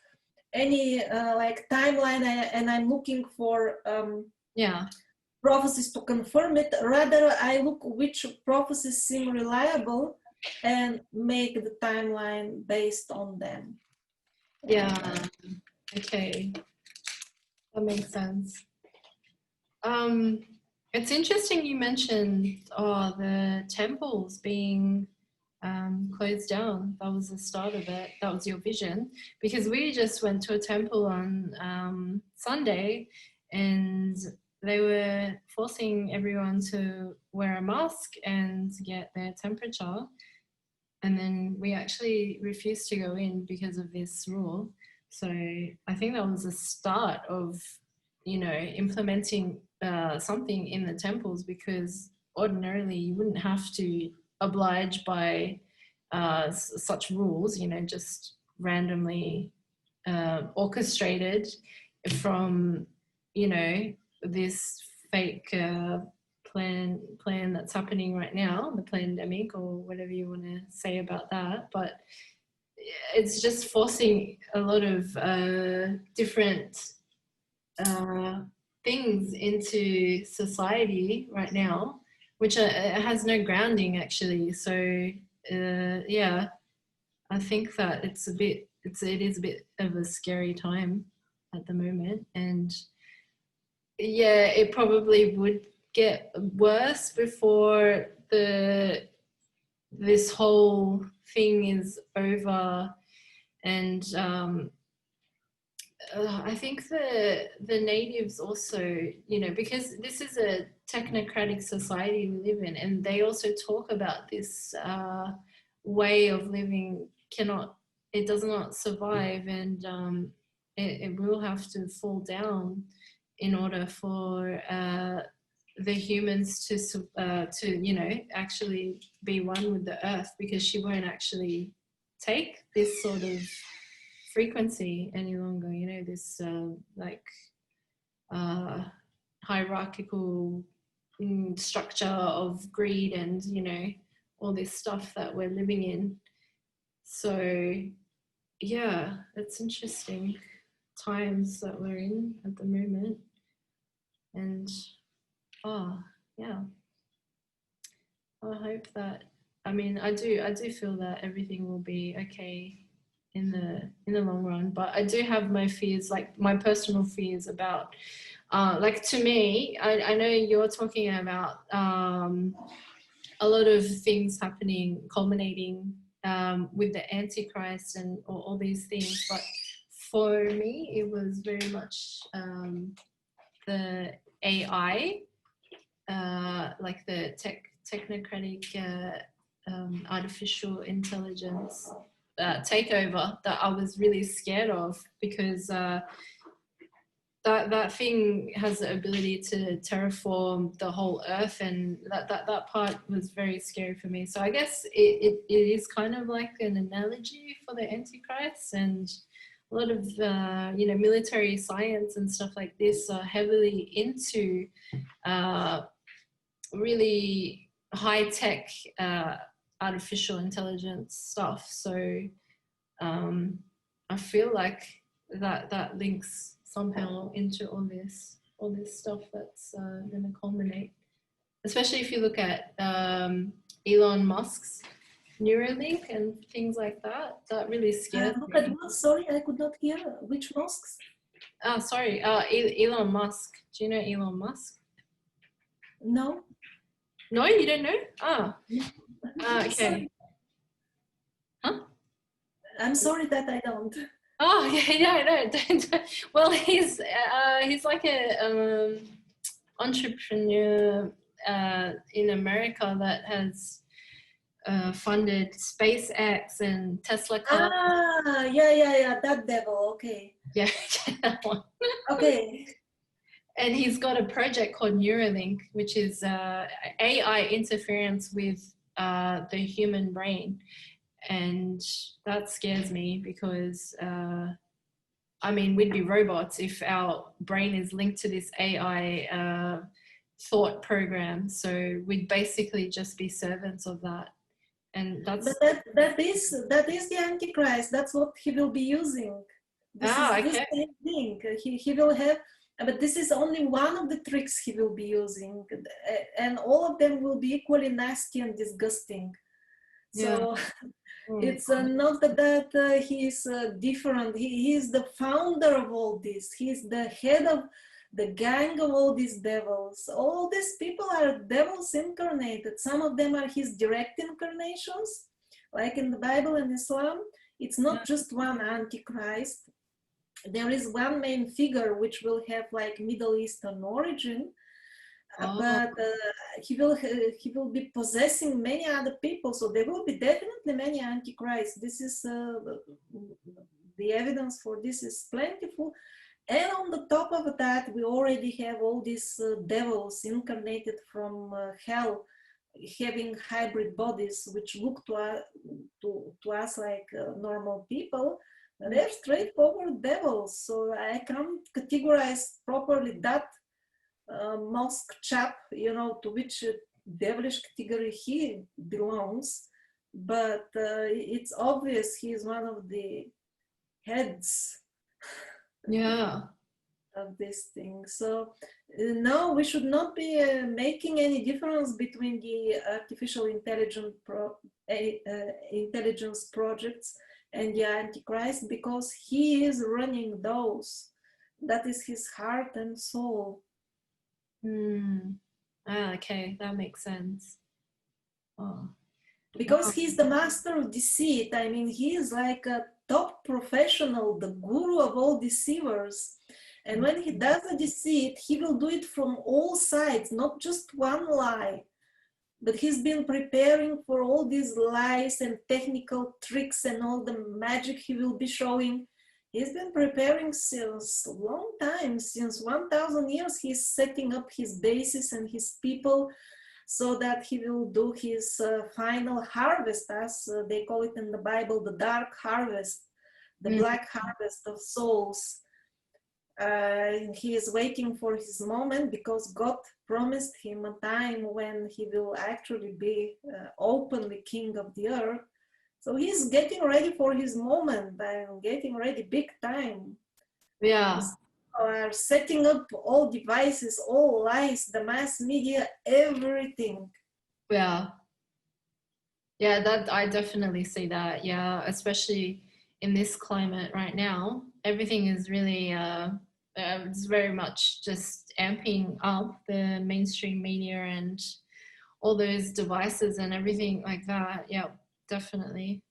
any like timeline, and I'm looking for prophecies to confirm it. Rather, I look which prophecies seem reliable and make the timeline based on them. Yeah. Okay. That makes sense. It's interesting you mentioned the temples being closed down. That was the start of it. That was your vision, because we just went to a temple on Sunday, and they were forcing everyone to wear a mask and get their temperature, and then we actually refused to go in because of this rule. So I think that was the start of, you know, implementing something in the temples, because ordinarily you wouldn't have to oblige by such rules, you know, just randomly orchestrated from, you know, this fake plan that's happening right now, the pandemic, or whatever you want to say about that. But it's just forcing a lot of different things into society right now, which has no grounding actually. So yeah, I think that it is a bit of a scary time at the moment, and yeah, it probably would get worse before the this whole thing is over. And I think the natives also, you know, because this is a technocratic society we live in, and they also talk about this way of living it does not survive, and it will have to fall down in order for the humans to you know, actually be one with the earth, because she won't actually take this sort of frequency any longer, you know, this like hierarchical structure of greed and, you know, all this stuff that we're living in. So yeah, it's interesting times that we're in at the moment. And yeah, I hope that, I mean, I do feel that everything will be okay in the long run, but I do have my fears, like my personal fears about like, to me, I know you're talking about a lot of things happening, culminating with the Antichrist and all these things, but for me it was very much the AI, like the technocratic artificial intelligence takeover that I was really scared of, because that thing has the ability to terraform the whole earth, and that part was very scary for me. So I guess it is kind of like an analogy for the Antichrist, and a lot of you know, military science and stuff like this are heavily into really high tech artificial intelligence stuff. So I feel like that links somehow into all this stuff that's going to culminate. Especially if you look at Elon Musk's Neuralink and things like that. That really scares Look me. at what? Sorry, I could not hear. Which mosques? Sorry, Elon Musk. Do you know Elon Musk? No. No, you don't know? Okay. Sorry. Huh? I'm sorry that I don't. Oh yeah, no, don't. Well, he's like a entrepreneur in America that has funded SpaceX and Tesla cars. Yeah, that devil. Okay. Yeah, that one. Okay. And he's got a project called Neuralink, which is AI interference with the human brain. And that scares me because, I mean, we'd be robots if our brain is linked to this AI thought program. So we'd basically just be servants of that. And that's... But that is the Antichrist. That's what he will be using. This is okay. the same thing. He will have, but this is only one of the tricks he will be using, and all of them will be equally nasty and disgusting. So it's not that he is different. He is the founder of all this. He's the head of the gang of all these devils. All these people are devils incarnated. Some of them are his direct incarnations, like in the Bible and Islam. It's not just one Antichrist. There is one main figure which will have like Middle Eastern origin, but he will be possessing many other people. So there will be definitely many Antichrists. This is the evidence for this is plentiful. And on the top of that, we already have all these devils incarnated from hell, having hybrid bodies, which look to us like normal people. They're straightforward devils. So I can't categorize properly that Musk chap, you know, to which devilish category he belongs. But it's obvious he is one of the heads. Of this thing. So no, we should not be making any difference between the artificial intelligence projects and the Antichrist, because he is running those. That is his heart and soul. Okay, that makes sense. because he's the master of deceit. I mean, he is like a top professional, the guru of all deceivers. And when he does a deceit, he will do it from all sides, not just one lie. But he's been preparing for all these lies and technical tricks and all the magic he will be showing. He's been preparing since a long time, since 1,000 years. He's setting up his bases and his people so that he will do his final harvest, as they call it in the Bible, the dark harvest, the black harvest of souls. He is waiting for his moment because God promised him a time when he will actually be openly king of the earth. So he's getting ready for his moment and getting ready big time. Yeah. Are setting up all devices, all lies, the mass media, everything. Yeah. Yeah, that I definitely see that. Yeah, especially in this climate right now, everything is really it's very much just amping up the mainstream media and all those devices and everything like that. Yeah, definitely.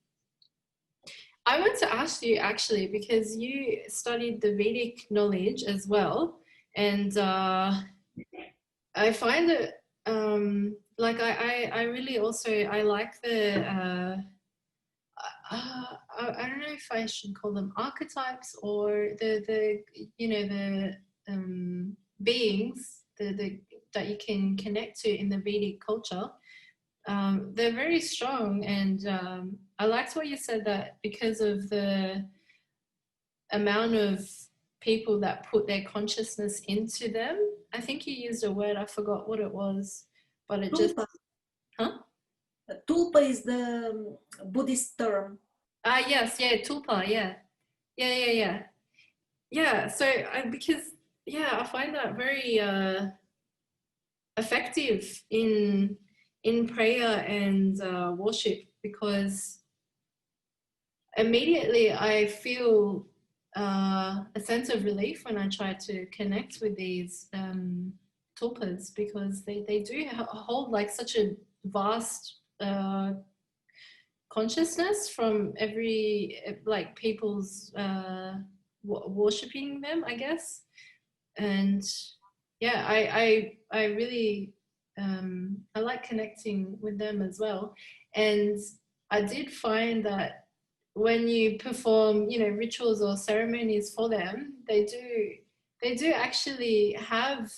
I want to ask you actually, because you studied the Vedic knowledge as well, and I find it like I really also I like the I don't know if I should call them archetypes or the you know the beings the that you can connect to in the Vedic culture. They're very strong, and I liked what you said that because of the amount of people that put their consciousness into them. I think you used a word, I forgot what it was, but it Tulpa. just, huh? Tulpa is the Buddhist term. Ah, yes, yeah, tulpa, yeah. Yeah, so because, yeah, I find that very effective in prayer and worship, because immediately I feel a sense of relief when I try to connect with these tulpas, because they do hold like such a vast consciousness from every like people's worshipping them, I guess. And yeah, I really I like connecting with them as well. And I did find that when you perform, you know, rituals or ceremonies for them, they do actually have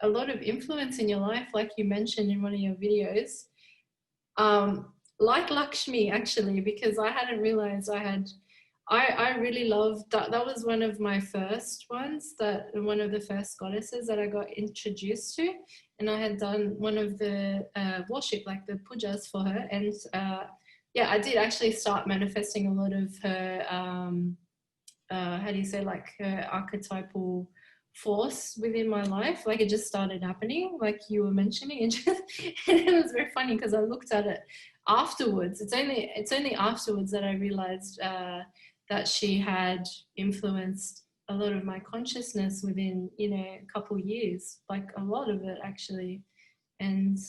a lot of influence in your life, like you mentioned in one of your videos. Like Lakshmi, actually, because I hadn't realized I really loved that. That was one of my first ones, that one of the first goddesses that I got introduced to. And I had done one of the worship, like the pujas for her. And yeah, I did actually start manifesting a lot of her, how do you say, like her archetypal force within my life. Like it just started happening, like you were mentioning. And it was very funny because I looked at it afterwards. It's only afterwards that I realized that she had influenced a lot of my consciousness within, you know, a couple years, like a lot of it actually. And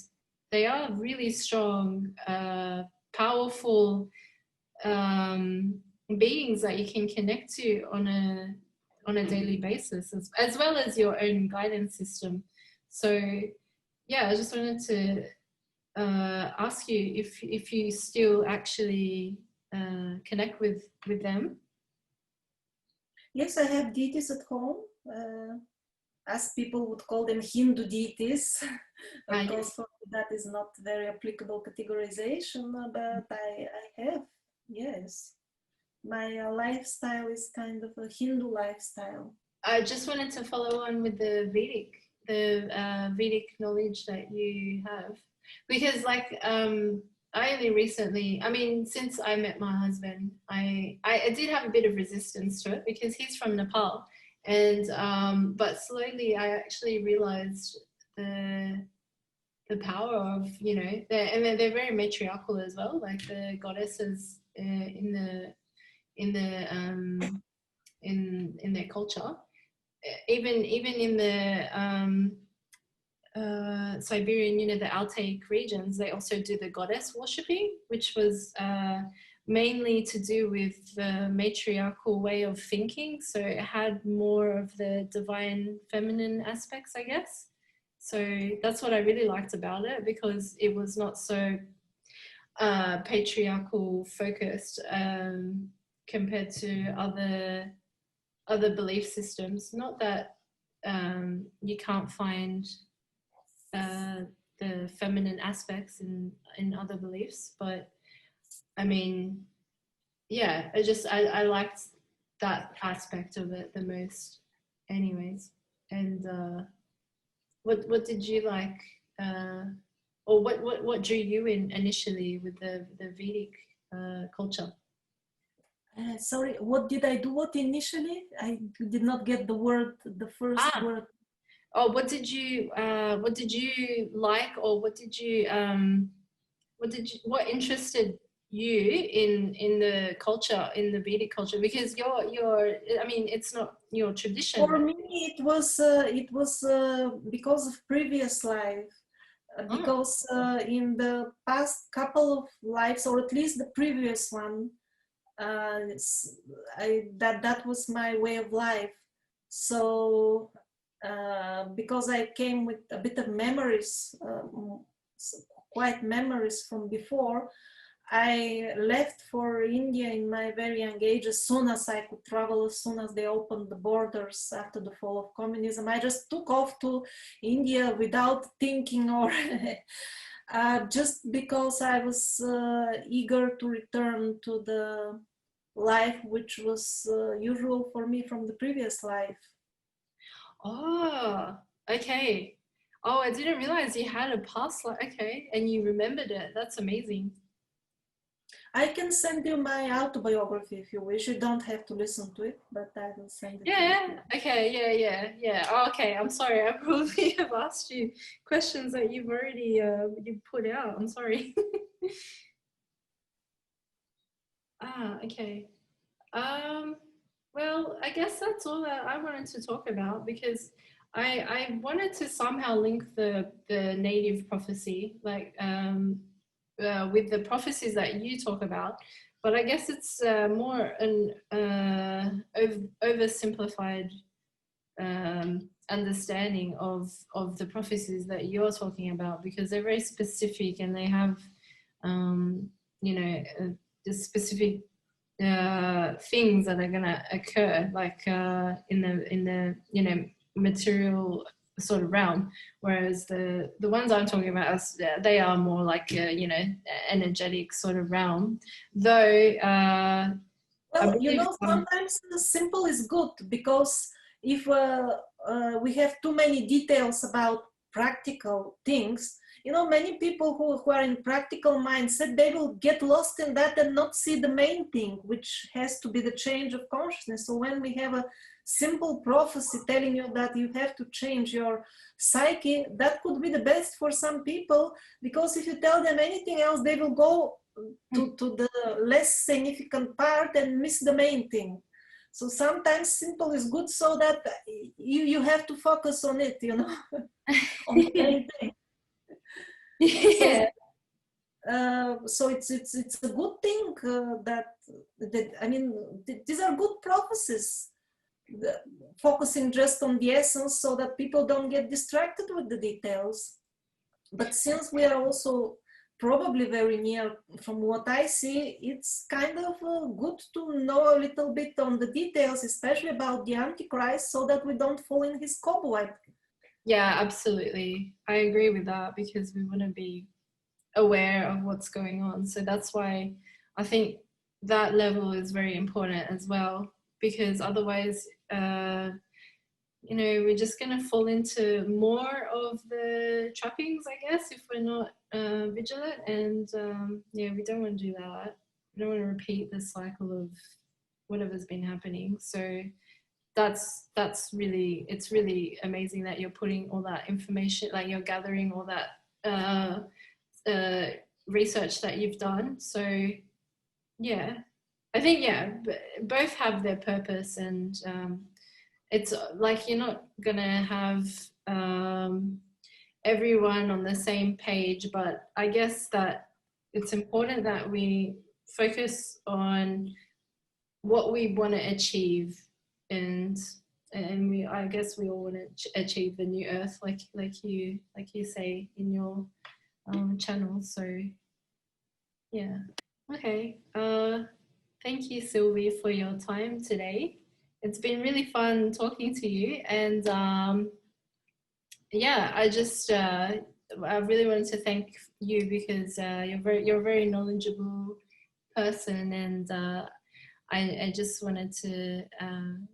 they are really strong, powerful beings that you can connect to on a daily basis, as well as your own guidance system. So yeah, I just wanted to ask you if you still actually connect with them. Yes, I have deities at home, as people would call them, Hindu deities. Of course, yes. That is not very applicable categorization, but I have, yes. My lifestyle is kind of a Hindu lifestyle. I just wanted to follow on with the Vedic knowledge that you have, because like I only recently, I mean, since I met my husband, I did have a bit of resistance to it because he's from Nepal, and but slowly I actually realized the power of, you know, they're very matriarchal as well, like the goddesses in their culture, even in the Siberian, the Altaic regions, they also do the goddess worshipping, which was mainly to do with the matriarchal way of thinking. So it had more of the divine feminine aspects, I guess. So that's what I really liked about it, because it was not so patriarchal focused compared to other belief systems. Not that you can't find the feminine aspects in other beliefs, but I mean, yeah, I liked that aspect of it the most, anyways. And what did you like, or what drew you in initially with the Vedic culture? Sorry, what did I do? What initially? I did not get the first word. Oh, what did you like, or what interested you in the culture, in the Vedic culture? Because I mean, it's not your tradition. For me, it was because of previous life. Because in the past couple of lives, or at least the previous one, that was my way of life. So because I came with a bit of memories, quite memories from before, I left for India in my very young age as soon as I could travel, as soon as they opened the borders after the fall of communism. I just took off to India without thinking, or just because I was eager to return to the life which was usual for me from the previous life. Oh, okay. Oh, I didn't realize you had a past life. Okay, and you remembered it. That's amazing. I can send you my autobiography if you wish. You don't have to listen to it, but I will send it to you. Yeah, okay, yeah. Oh, okay, I'm sorry. I probably have asked you questions that you've already you put out. I'm sorry. Okay. Well, I guess that's all that I wanted to talk about, because I wanted to somehow link the native prophecy, like with the prophecies that you talk about, but I guess it's more an oversimplified understanding of the prophecies that you're talking about, because they're very specific, and they have the specific things that are going to occur, like in the material sort of realm, whereas the ones I'm talking about they are more like energetic sort of realm, though well, sometimes simple is good, because if we have too many details about practical things, many people who are in practical mindset, they will get lost in that and not see the main thing, which has to be the change of consciousness. So when we have a simple prophecy telling you that you have to change your psyche, that could be the best for some people, because if you tell them anything else, they will go to the less significant part and miss the main thing. So sometimes simple is good, so that you have to focus on it, on the main thing. Yeah. So it's a good thing that I mean, these are good prophecies, focusing just on the essence, so that people don't get distracted with the details. But since we are also probably very near, from what I see, it's kind of good to know a little bit on the details, especially about the Antichrist, so that we don't fall in his cobweb. Yeah, absolutely. I agree with that, because we want to be aware of what's going on. So that's why I think that level is very important as well, because otherwise we're just going to fall into more of the trappings, I guess, if we're not vigilant. And we don't want to do that. We don't want to repeat the cycle of whatever's been happening. So that's really, it's really amazing that you're putting all that information, like you're gathering all that research that you've done. So yeah, I think both have their purpose, and it's like you're not gonna have everyone on the same page, but I guess that it's important that we focus on what we want to achieve, and I guess we all want to achieve the new earth, like you say in your channel. So yeah, okay. Thank you, Sylvie, for your time today. It's been really fun talking to you, and yeah, I really wanted to thank you because you're a very knowledgeable person, and I just wanted to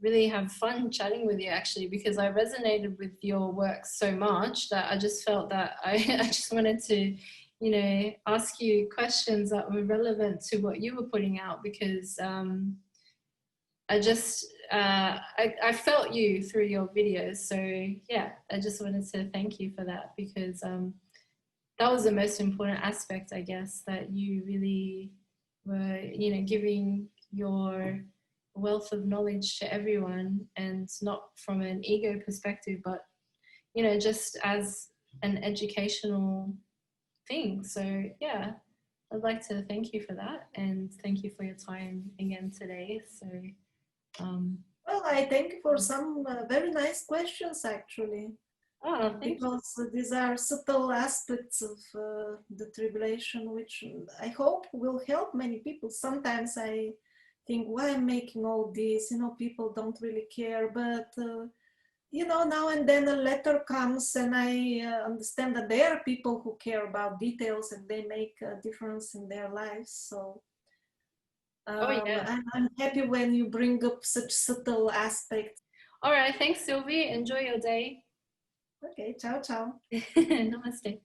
really have fun chatting with you, actually, because I resonated with your work so much that I just felt that I just wanted to, you know, ask you questions that were relevant to what you were putting out, because I just I felt you through your videos. So yeah, I just wanted to thank you for that, because that was the most important aspect, I guess, that you really were, you know, giving your wealth of knowledge to everyone, and not from an ego perspective, but, you know, just as an educational thing. So yeah, I'd like to thank you for that, and thank you for your time again today. So Well, I thank you for some very nice questions, actually, oh, thank you. because these are subtle aspects of the tribulation, which I hope will help many people. Sometimes I think, why I'm making all this? You know, people don't really care, but you know, now and then a letter comes, and I understand that there are people who care about details, and they make a difference in their lives. So Oh yeah. I'm happy when you bring up such subtle aspects. All right, thanks, Sylvie. Enjoy your day. Okay, ciao, ciao. Namaste.